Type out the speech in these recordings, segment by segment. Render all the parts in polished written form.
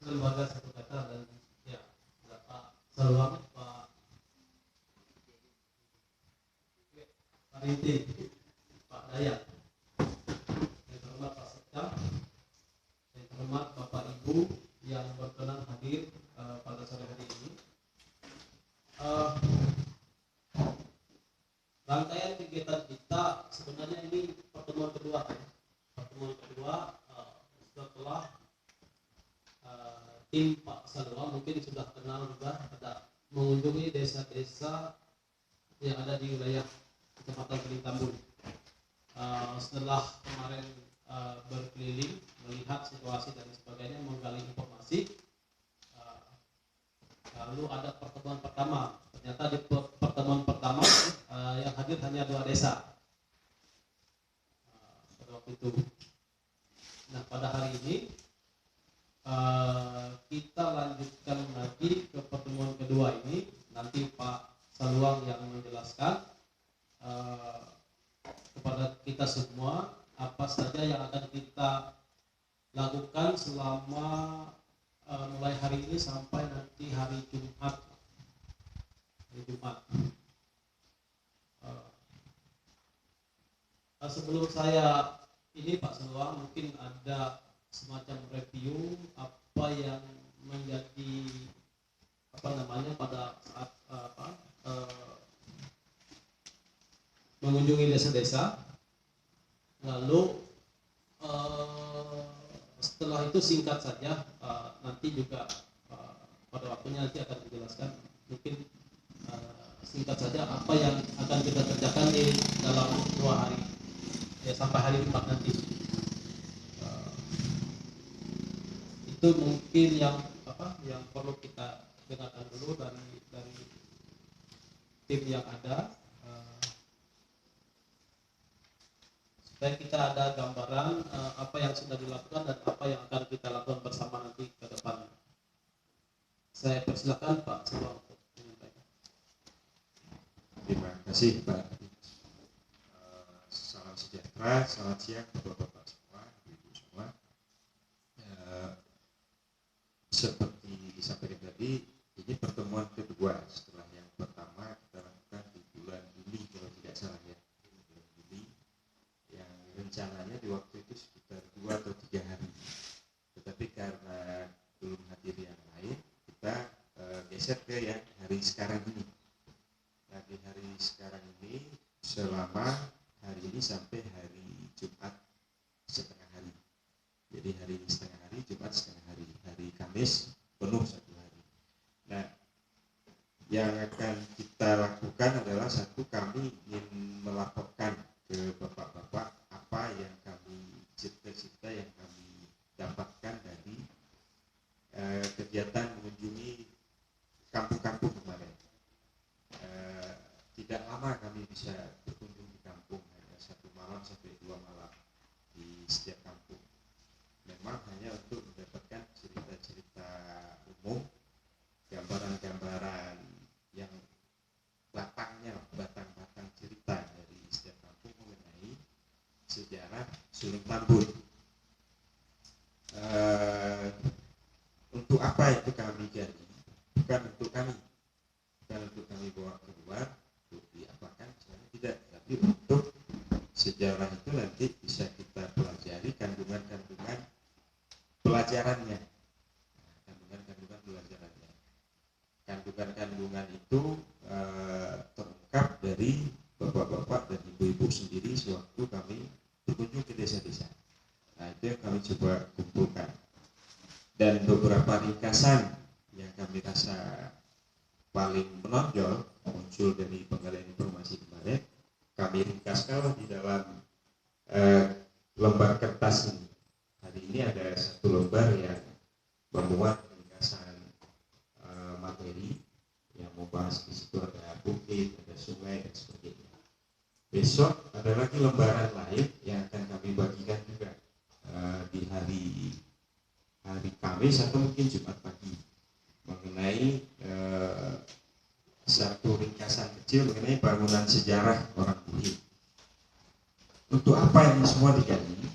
lembaga satu kata dan ya Pak Saluang, Pak Rinti, Pak Dayat, yang terhormat Pak Sekda, yang terhormat Bapak Ibu yang berkenan hadir pada sore hari ini. Rangkaian kegiatan kita sebenarnya ini pertemuan kedua setelah tim Pak Saluang mungkin sudah kenal juga, ada mengunjungi desa-desa yang ada di wilayah Kecamatan Kelintambun. Setelah kemarin berkeliling melihat situasi dan sebagainya, menggali informasi, lalu ada pertemuan pertama. Ternyata di pertemuan pertama yang hadir hanya 2 desa pada waktu itu. Nah, pada hari ini kita lanjutkan lagi ke pertemuan kedua ini. Nanti Pak Saluang yang menjelaskan kepada kita semua apa saja yang akan kita lakukan selama mulai hari ini sampai nanti hari Jumat. Sebelum saya ini Pak Saluang mungkin ada semacam review apa yang menjadi pada saat mengunjungi desa-desa. Lalu setelah itu singkat saja, nanti juga pada waktunya nanti akan dijelaskan. Mungkin singkat saja apa yang akan kita kerjakan di dalam 2 hari ya, sampai hari Jumat nanti. Itu mungkin yang perlu kita dengarkan dulu dari tim yang ada, supaya kita ada gambaran apa yang sudah dilakukan dan apa yang akan kita lakukan bersama nanti ke depan. Saya persilakan Pak Saluang untuk menyampaikan. Terima kasih Pak. Salam sejahtera, selamat siang Bapak-Bapak semua, Ibu semua. Seperti disampaikan tadi, ini pertemuan kedua setelah yang pertama kita lakukan di bulan Juli kalau tidak salah ya, bulan Juli, yang rencananya di waktu itu sekitar 2 atau 3 hari. Tetapi karena belum hadir yang lain, kita geser ke yang hari sekarang ini. Nah, di hari sekarang ini selama hari ini sampai hari Jumat setengah hari. Jadi hari ini setengah hari, Jumat setengah hari, hari Kamis penuh 1 hari. Nah, yang akan kita lakukan adalah satu, kami ingin melaporkan ke bapak-bapak apa yang kami cerita yang kami dapatkan dari kegiatan mengunjungi kampung-kampung kemarin. Tidak lama kami bisa berkunjung di kampung, hanya 1 malam sampai 2 malam di setiap kampung. Memang hanya untuk mendapatkan cerita-cerita umum, gambaran-gambaran yang batang-batang cerita dari setiap kampung mengenai sejarah Sulung Tambun. Untuk apa itu kami jadi? Bukan untuk kami bawa keluar untuk diapakan, tidak, tapi untuk sejarah itu nanti bisa kita pelajari kandungan-kandungan pelajarannya. Kandungan itu terungkap dari bapak-bapak dan ibu-ibu sendiri sewaktu kami berkunjung ke desa-desa. Nah, itu yang kami coba kumpulkan. Dan beberapa ringkasan yang kami rasa paling menonjol muncul dari penggalian informasi kemarin, kami ringkaskan di dalam lembar kertas ini. Hari ini ada 1 lembar yang memuat ringkasan materi yang membahas di situ, ada bukit, ada sungai dan sebagainya. Besok ada lagi lembaran lain yang akan kami bagikan juga di hari Kamis atau mungkin Jumat pagi, mengenai satu ringkasan kecil mengenai bangunan sejarah orang Buhin. Untuk apa ini semua digali?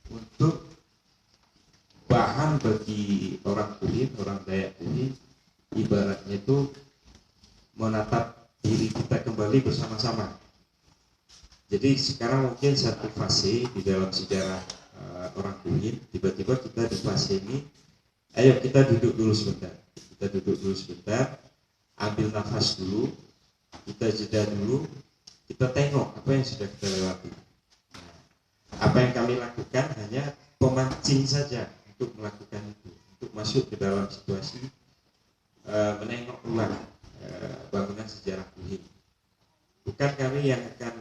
Untuk bahan pertama bagi orang Kuhin, orang Dayak Kuhin, ibaratnya itu menatap diri kita kembali bersama-sama. Jadi sekarang mungkin satu fase di dalam sejarah orang Kuhin, tiba-tiba kita di fase ini, ayo kita duduk dulu sebentar. Kita duduk dulu sebentar, ambil nafas dulu, kita jeda dulu, kita tengok apa yang sudah kita lewati. Apa yang kami lakukan hanya pemancing saja untuk melakukan itu, untuk masuk ke dalam situasi menengok ulang bangunan sejarah Kuhin. Bukan kami yang akan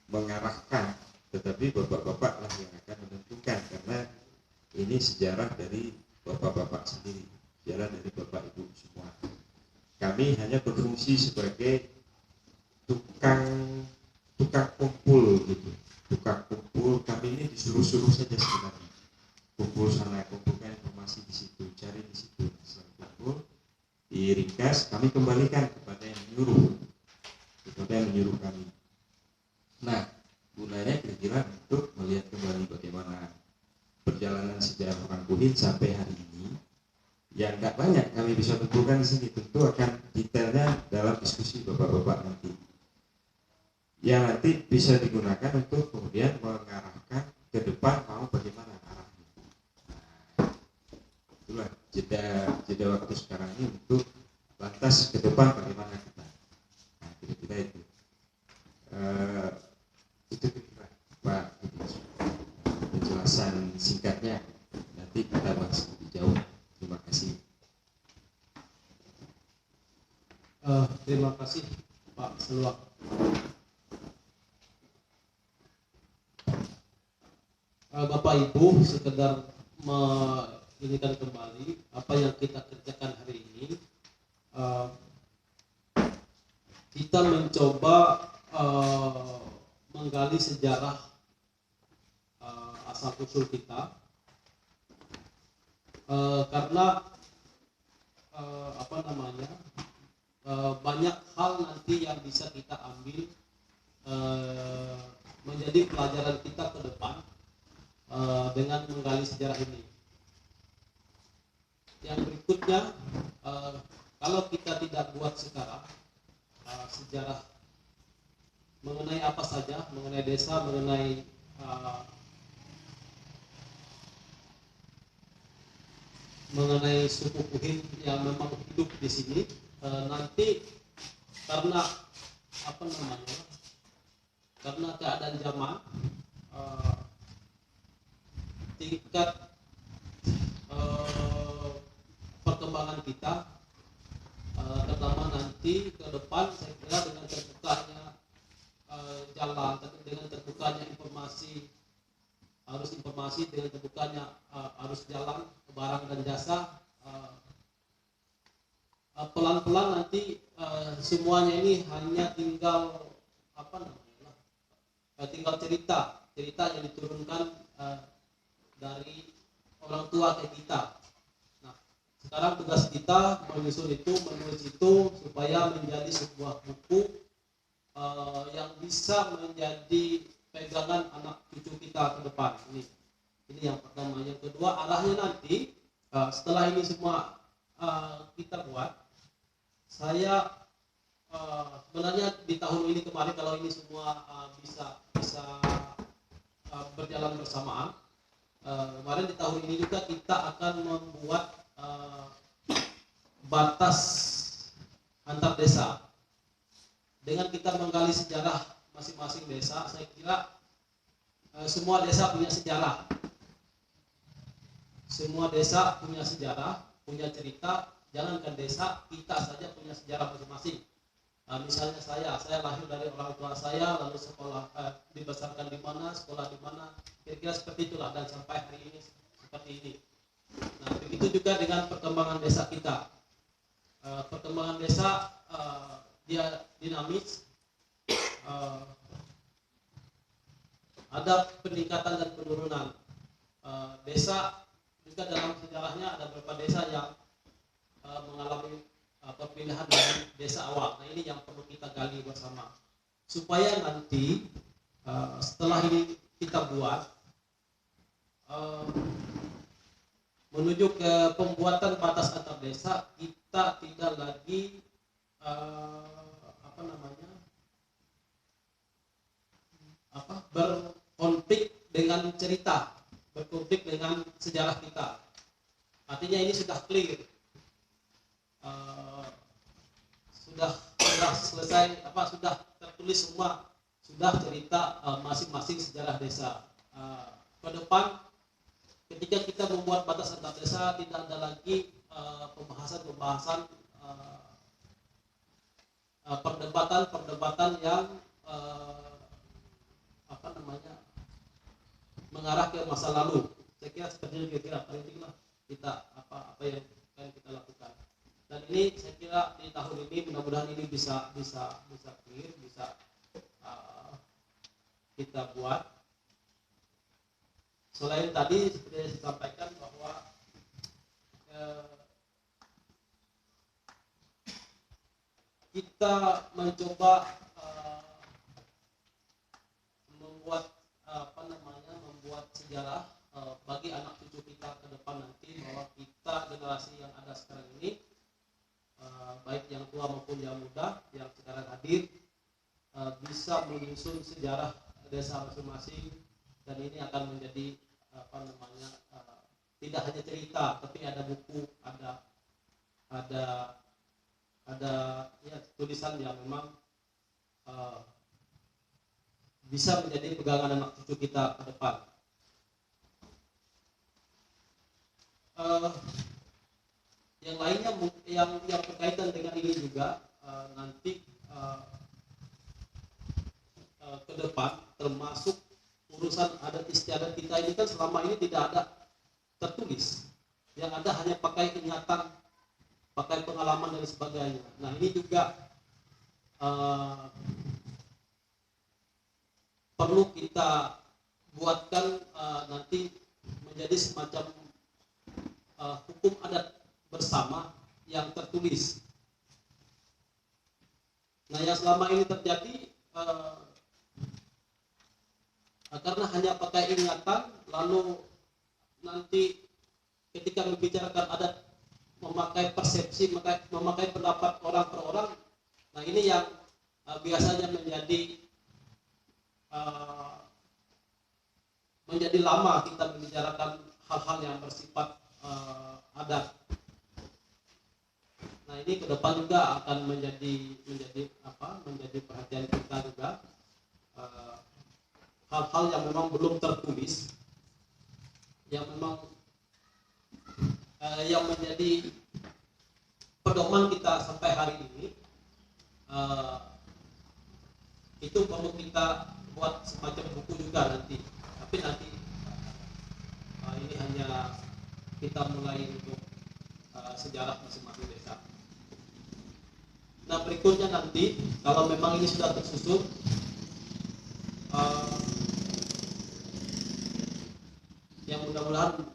mengarahkan, tetapi bapak-bapak lah yang akan menentukan, karena ini sejarah dari bapak-bapak sendiri, sejarah dari bapak ibu semua. Kami hanya berfungsi sebagai tukang kumpul gitu, tukang kumpul. Kami ini disuruh-suruh saja sebenarnya, kumpul sana, kumpulkan informasi di situ, cari di situ. Setelah kumpul, diringkas, kami kembalikan kepada yang menyuruh kami. Nah, gunanya kira-kira untuk melihat kembali bagaimana perjalanan sejarah orang Kuhin sampai hari ini. Yang nggak banyak kami bisa tentukan di sini, tentu akan detailnya dalam diskusi bapak-bapak nanti. Yang nanti bisa digunakan untuk kemudian mengarahkan ke depan mau bagaimana arahnya. Nah, itulah jeda waktu sekarang ini untuk lantas ke depan bagaimana kita. Nah, kira-kira itu. Itu kira-kira Pak penjelasan singkatnya. Nanti kita bahas lebih jauh. Terima kasih. Terima kasih Pak Seluak. Bapak Ibu, sekedar menginginkan kembali apa yang kita kerjakan hari ini. Kita mencoba menggali sejarah asal usul kita, karena banyak hal nanti yang bisa kita ambil menjadi pelajaran kita ke depan dengan menggali sejarah ini. Yang berikutnya, kalau kita tidak buat sekarang sejarah mengenai apa saja, mengenai desa, mengenai suku Kuhin yang memang hidup di sini, nanti karena karena keadaan zaman, tingkat perkembangan kita, terutama nanti ke depan, saya kira dengan terbukanya jalan, dengan terbukanya informasi dengan terbukanya arus jalan barang dan jasa, pelan-pelan nanti semuanya ini hanya tinggal tinggal cerita yang diturunkan dari orang tua ke kita. Nah, sekarang tugas kita menulis itu supaya menjadi sebuah buku yang bisa menjadi pegangan anak cucu kita ke depan. Ini yang pertama. Yang kedua, arahnya nanti setelah ini semua kita buat, saya sebenarnya di tahun ini kemarin, kalau ini semua bisa berjalan bersamaan, kemarin di tahun ini juga kita akan membuat batas antar desa. Dengan kita menggali sejarah masing-masing desa, saya kira semua desa punya sejarah. Semua desa punya sejarah, punya cerita. Jangankan desa, kita saja punya sejarah masing-masing. Misalnya saya lahir dari orang tua saya, lalu sekolah dibesarkan di mana, sekolah di mana, kira-kira seperti itulah, dan sampai hari ini seperti ini. Nah, begitu juga dengan perkembangan desa kita. Perkembangan desa dia dinamis, ada peningkatan dan penurunan. Desa juga dalam sejarahnya ada beberapa desa yang mengalami perpindahan dari desa awal. Nah, ini yang perlu kita gali bersama supaya nanti setelah ini kita buat, menuju ke pembuatan batas antar desa, kita tidak lagi berkonflik dengan cerita, berkonflik dengan sejarah kita. Artinya ini sudah clear, sudah selesai, sudah tertulis semua, sudah cerita masing-masing sejarah desa. Ke depan ketika kita membuat batas antar desa, tidak ada lagi pembahasan perdebatan yang mengarah ke masa lalu. Saya kira seperti itu, kira-kira paling lah kita apa yang akan kita lakukan. Dan ini saya kira di tahun ini mudah-mudahan ini bisa clear, bisa kita buat. Selain tadi seperti yang saya sampaikan bahwa kita mencoba membuat sejarah bagi anak cucu kita ke depan nanti, bahwa kita generasi yang ada sekarang ini, baik yang tua maupun yang muda yang sekarang hadir, bisa menyusun sejarah desa masing-masing, dan ini akan menjadi tidak hanya cerita, tapi ada buku, ada tulisan yang memang bisa menjadi pegangan anak cucu kita ke depan. Yang lainnya yang berkaitan dengan ini juga nanti ke depan, termasuk urusan adat istiadat kita ini kan selama ini tidak ada tertulis, yang ada hanya pakai ingatan, pakai pengalaman dan sebagainya. Nah ini juga perlu kita buatkan nanti menjadi semacam hukum adat bersama yang tertulis. Nah yang selama ini terjadi karena hanya pakai ingatan, lalu nanti ketika membicarakan adat memakai persepsi, memakai pendapat orang per orang. Nah ini yang biasanya menjadi lama kita membicarakan hal-hal yang bersifat adat. Nah ini ke depan juga akan menjadi perhatian kita juga, hal-hal yang memang belum tertulis, yang memang yang menjadi pedoman kita sampai hari ini, itu perlu kita buat semacam buku juga nanti. Tapi nanti ini hanya kita mulai untuk sejarah masing-masing desa. Nah berikutnya nanti kalau memang ini sudah tersusun, yang mudah-mudahan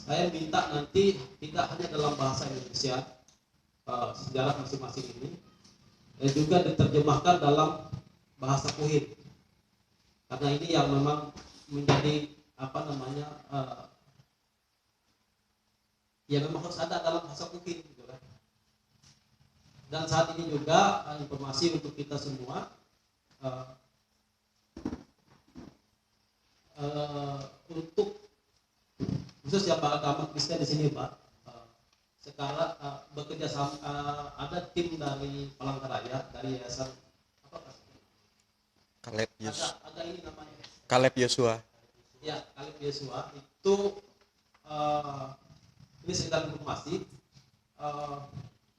saya minta nanti tidak hanya dalam bahasa Indonesia sejarah masing-masing ini, dan juga diterjemahkan dalam bahasa Kuhit, karena ini yang memang menjadi ya memang harus ada dalam bahasa Kuhit gitu kan. Dan saat ini juga informasi untuk kita semua, untuk khusus yang beragama Kristen di sini Pak, sekarang bekerja sama, ada tim dari Palangkaraya, dari yayasan ada ini namanya Caleb Yosua. Ya, Caleb Yosua itu ini sedang informasi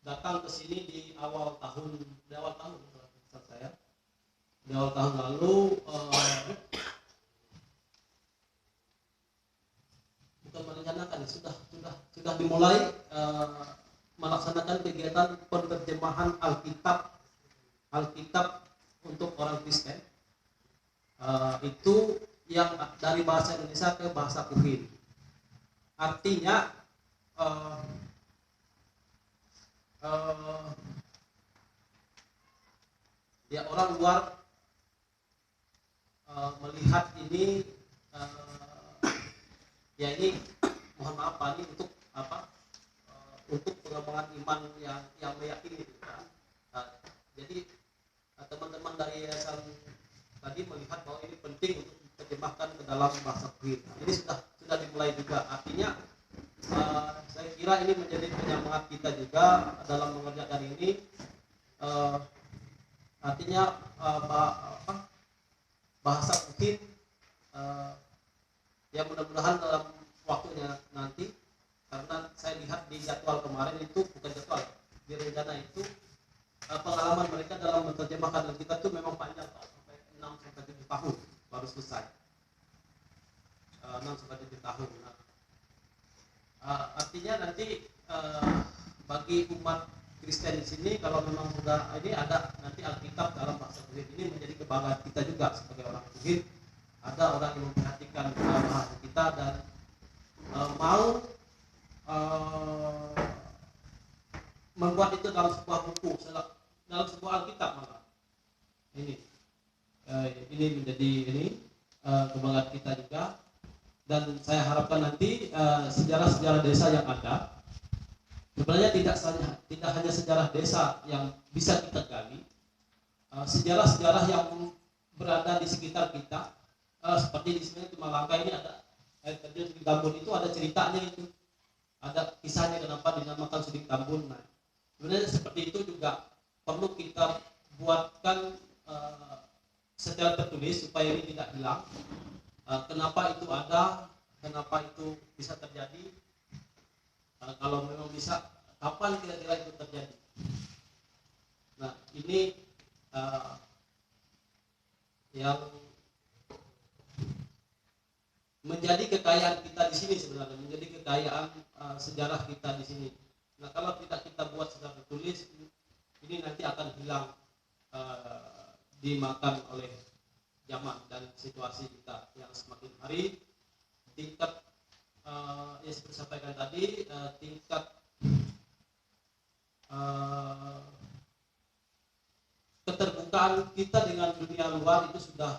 datang ke sini di awal tahun saya. Di awal tahun lalu bukan merencanakan, sudah dimulai melaksanakan kegiatan penerjemahan Alkitab untuk orang Kristen, itu yang dari bahasa Indonesia ke bahasa Kuhit. Artinya ya orang luar melihat ini, ya ini mohon maaf Pak, ini untuk apa? Untuk pengembangan iman yang meyakini gitu kan. Jadi teman-teman dari yayasan tadi melihat bahwa ini penting untuk diterjemahkan ke dalam bahasa Tauhid. Ini sudah dimulai juga. Artinya saya kira ini menjadi penyemangat kita juga dalam mengerjakan ini. Artinya bahasa Tauhid ya mudah-mudahan dalam waktunya nanti, karena saya lihat di jadwal kemarin itu bukan jadwal, di rencana itu pengalaman mereka dalam menerjemahkan Alkitab itu memang panjang, sampai 6-7 tahun baru selesai. 6-7 tahun. Artinya nanti bagi umat Kristen di sini, kalau memang sudah ini ada nanti Alkitab dalam bahasa Tauhid, ini menjadi kebanggaan kita juga sebagai orang Tauhid. Ada orang yang memperhatikan bahasa kita dan mau membuat itu dalam sebuah buku, dalam sebuah Alkitab malah. Ini menjadi kebanggaan kita juga. Dan saya harapkan nanti sejarah-sejarah desa yang ada, sebenarnya tidak hanya sejarah desa yang bisa kita gali, sejarah-sejarah yang berada di sekitar kita, seperti di sini di Malangka ini ada air terjun Sudik Tambun, itu ada ceritanya, itu ada kisahnya kenapa dinamakan Sudik Tambun. Nah, sebenarnya seperti itu juga perlu kita buatkan secara tertulis supaya ini tidak hilang. Kenapa itu ada, kenapa itu bisa terjadi, kalau memang bisa, kapan kira-kira itu terjadi. Nah, ini yang menjadi kekayaan kita di sini sebenarnya, menjadi kekayaan sejarah kita di sini. Nah, kalau tidak kita buat secara tertulis, ini nanti akan hilang, dimakan oleh zaman dan situasi kita yang semakin hari tingkat yang seperti sampaikan tadi, tingkat keterbukaan kita dengan dunia luar itu sudah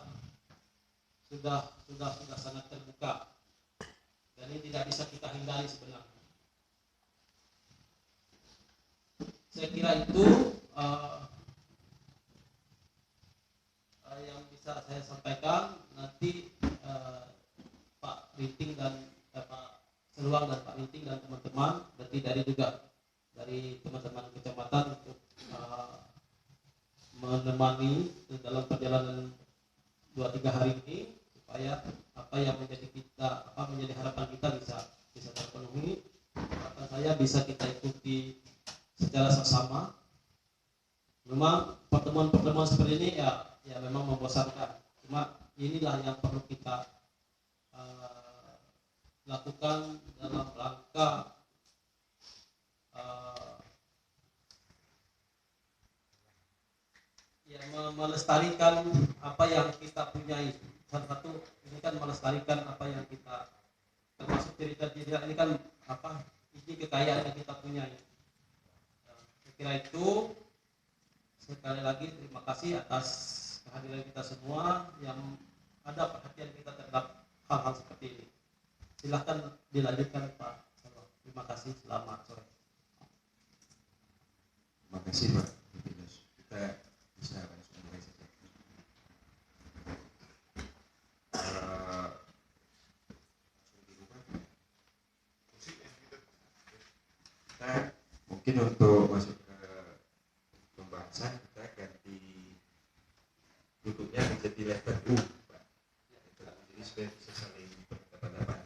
sangat terbuka, dan ini tidak bisa kita hindari sebenarnya. Saya kira itu yang bisa saya sampaikan. Nanti Pak Rinting dan Pak Seluang dan Pak Rinting dan teman-teman, nanti dari teman-teman kecamatan untuk menemani dalam perjalanan 2-3 hari ini, supaya apa yang menjadi harapan kita bisa terpenuhi. Harapan saya bisa kita ikuti secara seksama. Memang pertemuan-pertemuan seperti ini ya memang membosankan. Cuma inilah yang perlu kita lakukan dalam rangka melestarikan apa yang kita punyai. Salah satu ini kan melestarikan apa yang kita, termasuk cerita-cerita ini kan ini kekayaan yang kita punyai. Saya kira itu. Sekali lagi terima kasih atas kehadiran kita semua yang ada perhatian kita terhadap hal-hal seperti ini. Silakan dilanjutkan Pak. Terima kasih, selamat sore. Terima kasih Pak. Kita bisa langsung mulai saja. Kita mungkin untuk masuk ke pembahasan, kita ganti duduknya menjadi level U, Pak. Jadi supaya bisa saling berhadapan-hadapan.